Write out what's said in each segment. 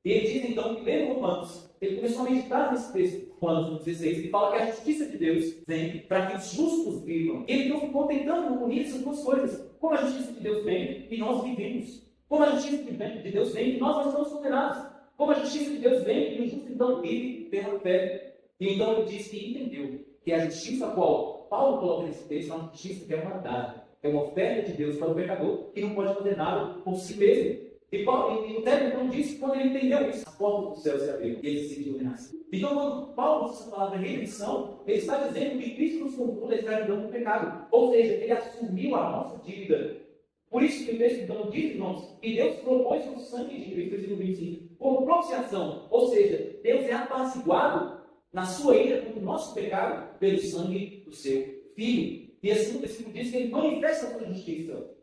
E ele diz então que lendo Romanos, ele começou a meditar nesse texto, Romanos 16, que fala que a justiça de Deus vem para que os justos vivam. E ele não ficou tentando unir essas duas coisas. Como a justiça de Deus vem e nós vivemos. Como a justiça de Deus vem e nós não estamos condenados. Como a justiça de Deus vem e o justo então vive pela fé. E então ele diz que entendeu que a justiça a qual Paulo coloca nesse texto é uma justiça que é uma dádiva, é uma oferta de Deus para o pecador que não pode fazer nada por si mesmo. E o Término então disse que quando ele entendeu isso, a porta do céu se abriu e ele se sentiu renascido. Então, quando Paulo usa essa palavra redenção, ele está dizendo que Cristo nos comprou da escravidão do pecado. Ou seja, ele assumiu a nossa dívida. Por isso que o texto então diz, irmãos, que Deus propôs o sangue de Cristo, versículo 25, como propiciação. Ou seja, Deus é apaciguado na sua ira contra o nosso pecado pelo sangue do seu Filho. E assim o versículo diz que ele manifesta a sua justiça.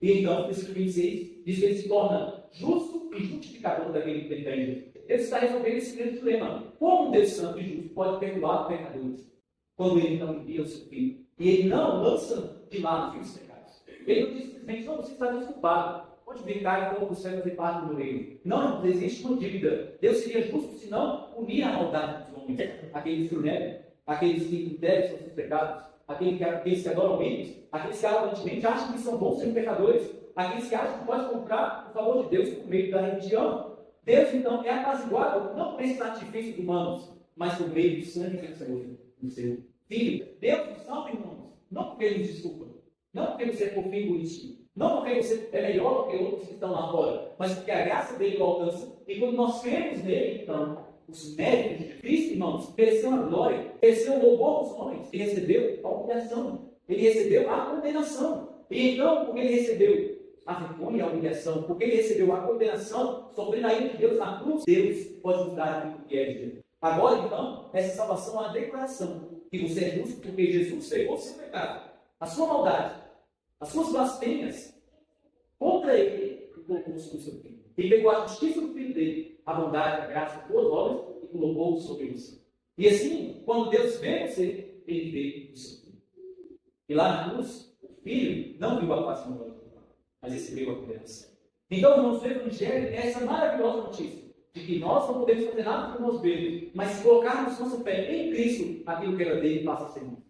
E então, o versículo 26 diz que ele se torna justo e justificador daquele que entende. Ele está resolvendo esse grande dilema. Como Deus santo e justo pode perdoar pecadores quando ele não envia o seu Filho? E ele não lança de lado os pecados. Ele não diz simplesmente, não, você está desculpado. Pode vir cá e então você vai fazer parte do meu reino. Não existe uma dívida. Deus seria justo se não unir a maldade dos homens. Aqueles que o negam, aqueles que devem seus pecados, aqueles que adoram eles, aqueles que aparentemente acham que são bons sendo pecadores, aqueles que acham que podem comprar o favor de Deus por meio da religião. Deus, então, é apaziguado não por esses artifícios humanos, mas por meio do sangue vencedor do seu Filho. Deus nos salva, irmãos, não porque Ele nos desculpa, não porque você é fofinho e bonitinho, não porque você é melhor do que outros que estão lá fora, mas porque a graça dele o alcança. E quando nós cremos nele, então, os méritos de Cristo, irmãos, mereceu a glória, mereceu o louvor dos homens, ele recebeu a humilhação, ele recebeu a condenação. E então, porque ele recebeu a vergonha e a humilhação, porque ele recebeu a condenação, sofrendo a ira de Deus na cruz, Deus pode nos dar aquilo que é de Deus. Agora, então, essa salvação é uma declaração que você é justo porque Jesus pegou o seu pecado, a sua maldade, as suas blasfêmias contra ele e colocou sobre o seu Filho. Ele pegou a justiça do Filho dele, a bondade, a graça, as boas obras e colocou sobre você. E assim, quando Deus vê você, ele vê o seu Filho. E lá na cruz, o Filho não viu a face do Pai, mas recebeu a condenação. Então, irmãos, o Evangelho é essa maravilhosa notícia de que nós não podemos fazer nada por nós mesmos, mas se colocarmos nossa fé em Cristo, aquilo que era dele passa a ser nosso.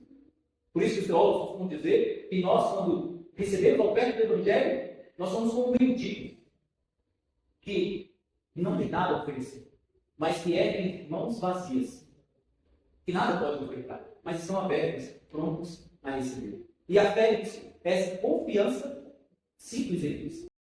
Por isso que os teólogos costumam dizer que nós, quando recebemos a oferta do Evangelho, nós somos como mendigos, que não tem nada a oferecer, mas que tem mãos vazias, que nada pode ofertar, mas estão abertos, prontos a receber. E a fé é essa confiança simples em Cristo.